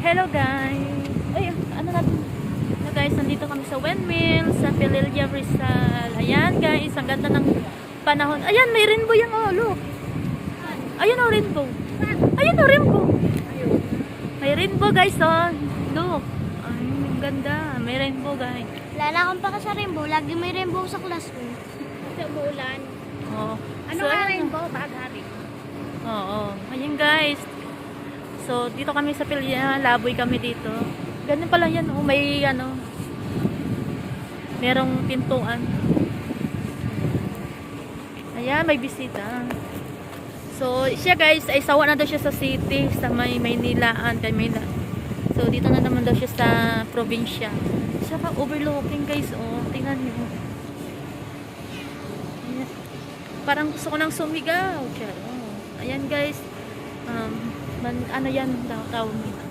Hello guys! Ay, ano natin? Hello guys, nandito kami sa windmill, sa Pililla Rizal. Ayan guys, ang ganda ng panahon. Ayan, may rainbow yan, oh, look. Ayun oh, rainbow. Ayun oh, rainbow. May rainbow guys, oh. Look. Ay, ang ganda. May rainbow guys. Lalakon pa ka sa rainbow. Lagi may rainbow sa class ko. Sa umulan. Oh. Ano So, nga rainbow? Baghari. Oo. Ayun guys. So, dito kami sa Pililla, laboy kami dito. Ganun pala yan, oh. May ano, merong pintuan. Ayan, may bisita. So, siya guys, ay sawa na daw siya sa city, sa may Maynilaan, kay Maynila. So, dito na naman daw siya sa probinsya. Saka overlooking guys, oh. Tingnan niyo. Ayan. Parang gusto ko nang sumigaw. Oh. Ayan guys. Ano yan daw tawag nila.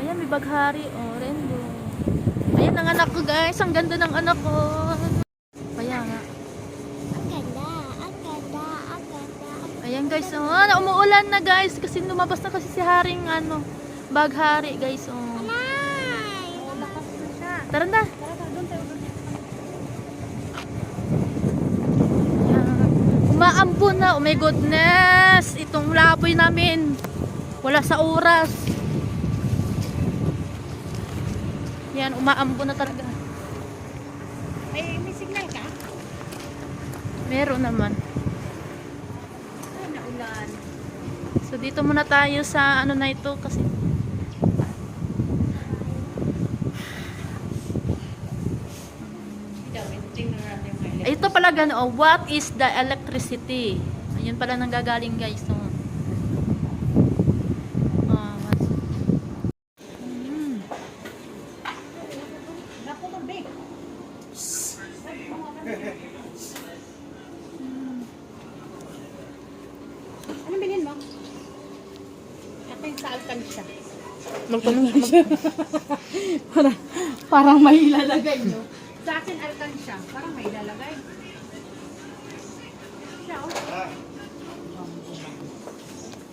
Ayan, may baghari. Oh, rainbow. Ayan ang anak ko guys. Ang ganda ng anak ko. Kaya nga. Ang ganda. Ang ganda. Ang ganda. Ayan guys. Oh, umuulan na guys. Kasi lumabas na kasi si Haring ano, baghari guys. Oh. Nay! Lakas na siya. Tara na. Tara, doon tayo. Umaambon na. Oh my goodness. Itong laboy namin. Wala sa oras. Yan, umaambon na talaga. May signal ka? Meron naman. Ay, naulan. So dito muna tayo sa ano na ito kasi ito pala gano, what is the electricity? Ayun pala nanggagaling guys. So, Naku, mabig. Anong bilhin mo? Ito yung sa alkansya. Parang may ilalagay. Nyo. Sa akin alkansya. Parang may lalagay. Siya, oh.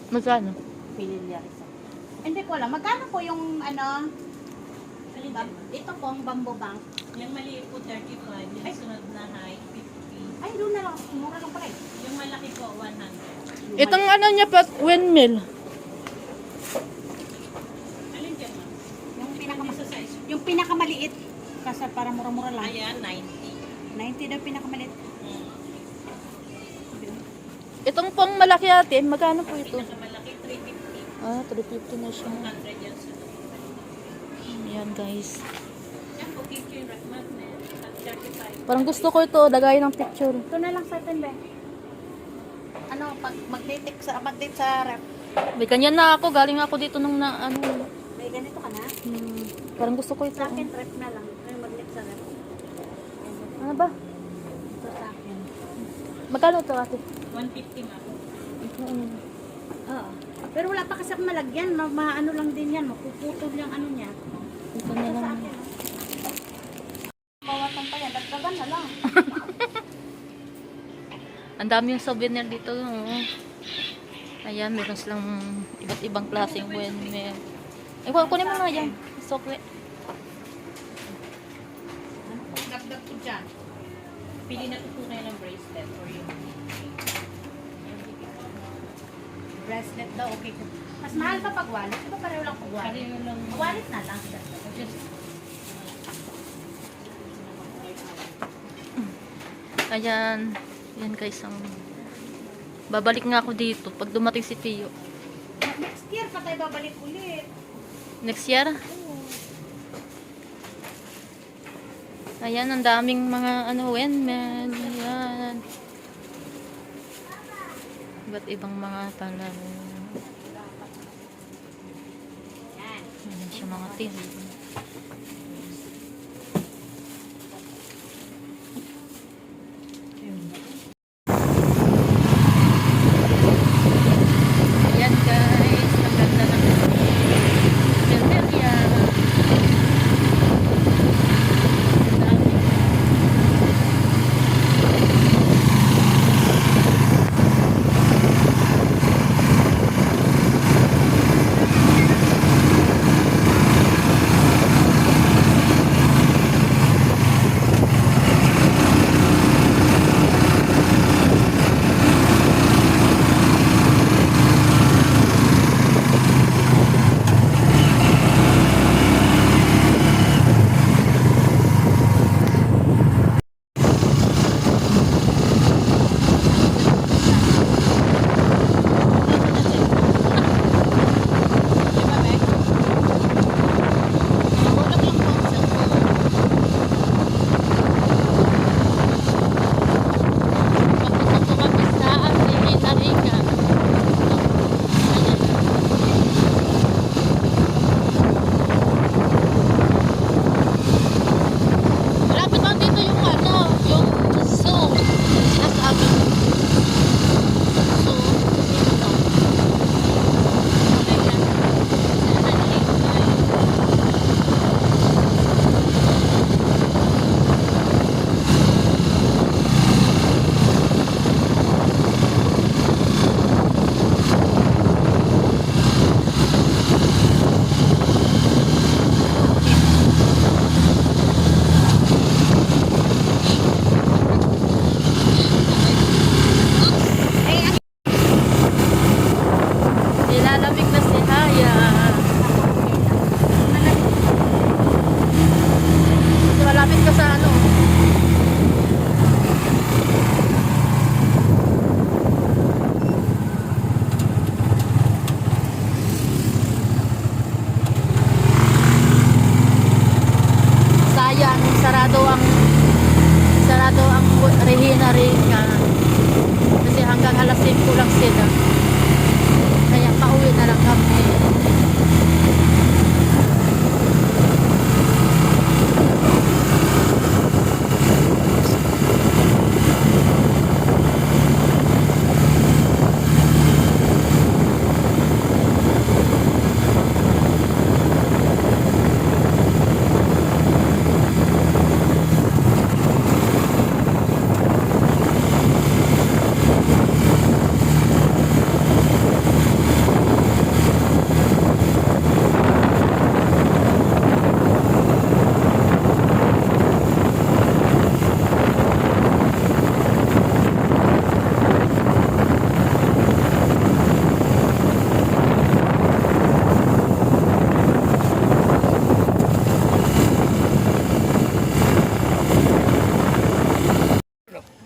magkano? Pililla Rizal. Hindi ko alam. Magkano po yung ano? Ito po ang bamboo bank. Yung maliit po 35, yung sunod na high 50. Ay, doon na lang. Mura lang pala eh. Yung malaki po 100. Itong ano niya pa, windmill. Alin dyan ma'am? Yung pinakamaliit. Kasi para mura-mura lang. Ayan, 90. 90 daw pinakamaliit. Itong pong malaki atin, magkano po ito? Pinakamalaki 350. Ah, 350 na siya. 100 yan sunod. Ayan guys. Yan po, keep yung rack magnet at 35. Parang gusto ko ito, lagay ng picture. Ito na lang sa atin, be. Ano, pag mag-date sa rep. May ganyan na ako, galing ako dito nung na ano. May ganito ka na? Parang gusto ko ito. Sa akin, rep na lang. May mag-date sa rep. Ano ba? Ito sa akin. Magkano ito ate? 150 ma'am. Oo. Pero wala pa kasi akong malagyan. Maano lang din yan. Mapuputol yung ano niya. Ito na Ito sa lang. akin. Bawatan pa yan. Dagdagan na lang. Ang dami yung souvenir dito. Oh. Ayan, meron silang iba't ibang klaseng windmill. Ay, kunin mo nga yan. Sokwe. Ano po, dagdag po dyan. Pili na po kayo ng bracelet for you. Bracelet daw. Okay. Mas mahal pa pag wallet. Ito pareho lang pag wallet. Pareho lang. Wallet na lang. Just Ayan. Yan guys. Babalik nga ako dito pag dumating si Tio. Next year pa tayo babalik ulit. Next year? Ayan, ang daming mga ano, windmill. Ayan. Iba't ibang mga tanaw. Ayan siya mga tin. Ayan guys, ang ganda ng windmill yan.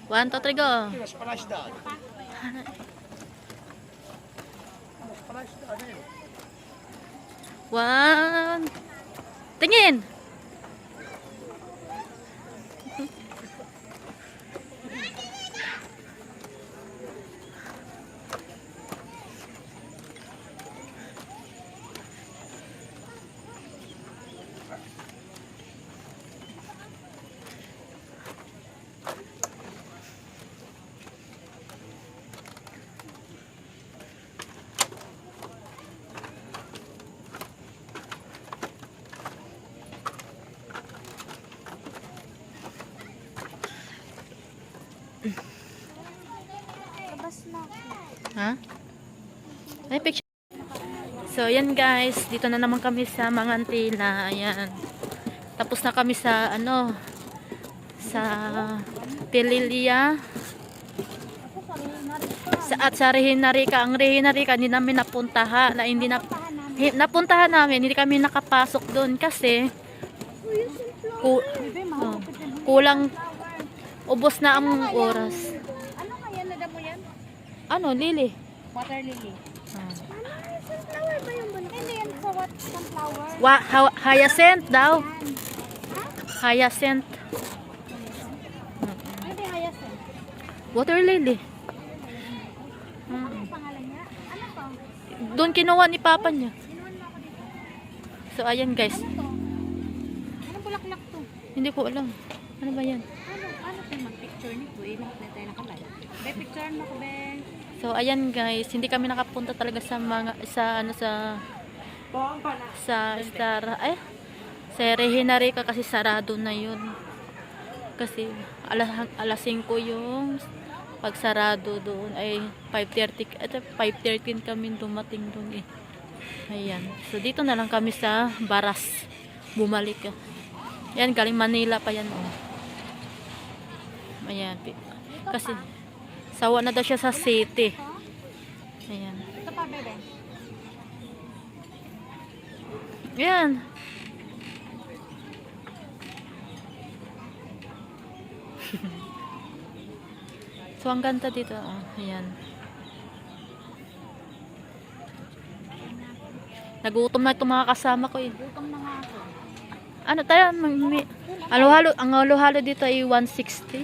1, 2, 3, go. One. Tingin. Ha? Ay, picture. So, yan guys. Dito na naman kami sa Mangantila. Ayan. Tapos na kami sa, ano, sa Pililia. At sa Rehinarika. Ang Rehinarika, hindi namin napuntahan. Napuntahan namin. Hindi kami nakapasok doon kasi oh, kulang. Ubos na ang oras. Ano kaya nadamo yan? Ano, lily? Water lily. Ah. Sunflower ba yung bulok? Hindi yan sa what sunflower. Hyacinth daw. Hyacinth. Hindi hyacinth. Water lily. Ano yung pangalan niya? Ano to? Doon kinuha ni papa niya. So, ayan guys. Ano to? Anong bulaklak to? Hindi ko alam. Ano ba yan? Ano tayo mag-picture nito? Ilang na tayo nakalay. Be, picture mo ko, be. So, ayan guys. Hindi kami nakapunta talaga sa mga, sa Star, sa Rehinarika kasi sarado na yun. Kasi, alas 5 yung pagsarado doon ay 5:13 kami dumating doon eh. Ayan. So, dito na lang kami sa Baras. Bumalik. Yan, galing Manila pa yan. Oh. Ayan. Kasi, sawa na daw siya sa city. Ayan. Ito pa, bebe. Ayan. So, ang ganda dito. Oh, ayan. Nagutom na itong mga kasama ko eh. Gutom na nga ako. Ano tayo? Halo-halo. Ang halo-halo dito ay 160.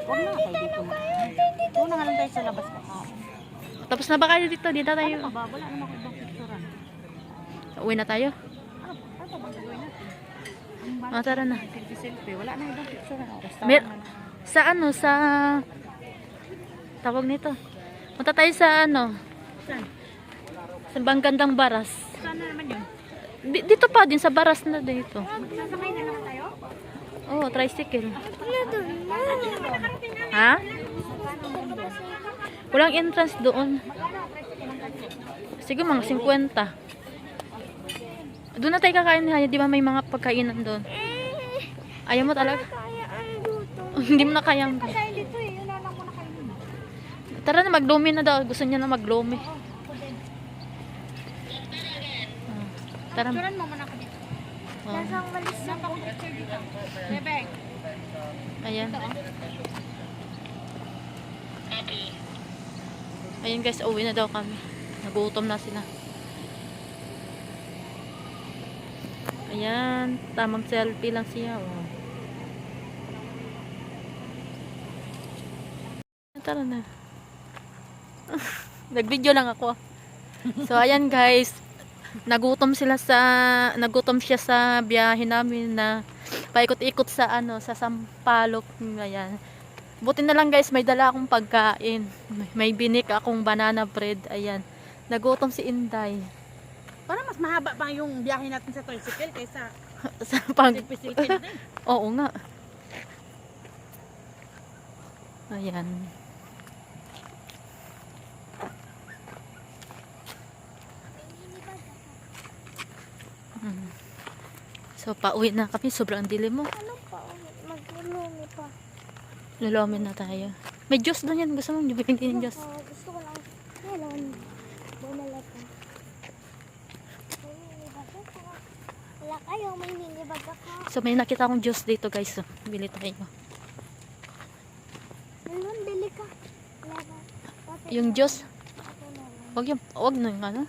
Huwag na kayo dito na. Huwag na nga lang tayo sa labas pa. Tapos na ba kayo dito? Dito tayo. Ano ba? Wala naman ako ibang picturean. Uwi na tayo? Ano ba gagawin natin? Oh, tara na. Selfie. Wala na ibang picturean. Sa ano? Sa tawag nito. Punta tayo sa ano? Saan? Sa Banggandang Baras. Saan na naman yun? Dito pa din sa Baras na dito. Sasakay na naman tayo? Oh, tricycle. Ha? Walang entrance doon. Sige, mga 50. Doon na tayo kakain. Di ba may mga pagkainan doon? Ayaw mo talaga? Hindi mo na kayang. Kaya dito eh. Wala lang muna kayo. Tara na, maglumi na daw. Gusto niya na maglumi. Tara. Picturean mo muna ako dito. Oh. Nasang walis na ako picture dito. Bebe. Ayan. Ayan guys, uwi na daw kami. Nagutom na sila. Ayan, tamang selfie lang siya. Oh. Tara na. Nag-video lang ako. So ayan guys, nagutom siya sa biyahe namin na paikot-ikot sa ano, sa Sampaloc. Ayan. Buti na lang guys, may dala akong pagkain. May binik akong banana bread. Ayan. Nagutom si Inday. Para mas mahaba pa yung biyahe natin sa tricycle kaysa Sa pag... silpi-silpi natin. Oo nga. Ayan. So, pauwi na kami. Sobrang dilim mo. Ano pa? Maglulumi pa. Lulumin na tayo. May juice doon yan. Gusto mo? Bibigyan din yung juice. Gusto ko lang. Ngayon. Bumala pa. May minibag ako. Wala kayo. May minibag ako. So, may nakita akong juice dito guys. So, bili tayo. Meron Yung Diyos. Wag na yung ano.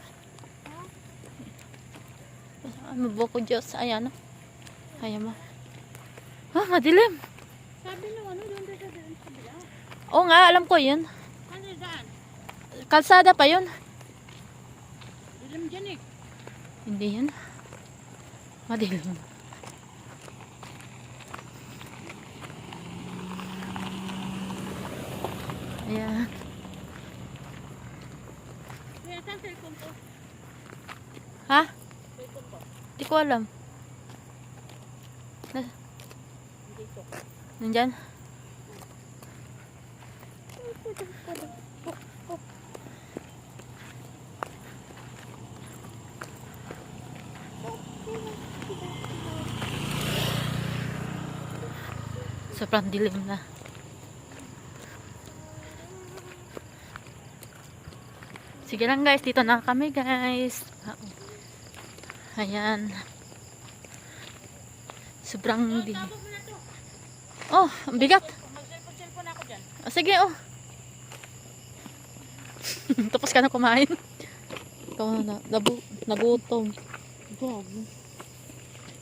Mabuko Diyos. Ayan. Ayan mo. Ah, madilim. Sabi nung ano, doon sa kabila. Oo nga, alam ko yun. Ano saan? Kalsada pa yun. Dilim dyan eh. Hindi yan. Madilim. Ayan. Kaya saan cellphone ko? Ha? Cellphone ko. Di ko alam. Dito. Nandyan? Sobrang dilim na. Sige lang guys, dito na kami guys. Ayan. Sobrang dilim. Tapos mo na to. Oh, ang bigat. Mag-cellphone ako dyan. Ah, sige, oh. Tapos ka na kumain. Ikaw na, nagutom.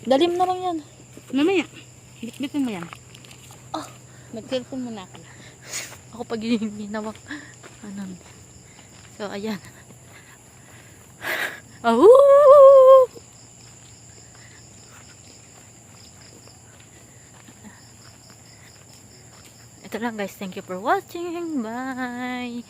Dalim na lang yan. Mamaya. Bitbitin mo yan. Oh. Mag-cellphone muna ako. Ako pag ginawak. Ano. So, ayan. Ahoo! Ito lang guys. Thank you for watching. Bye!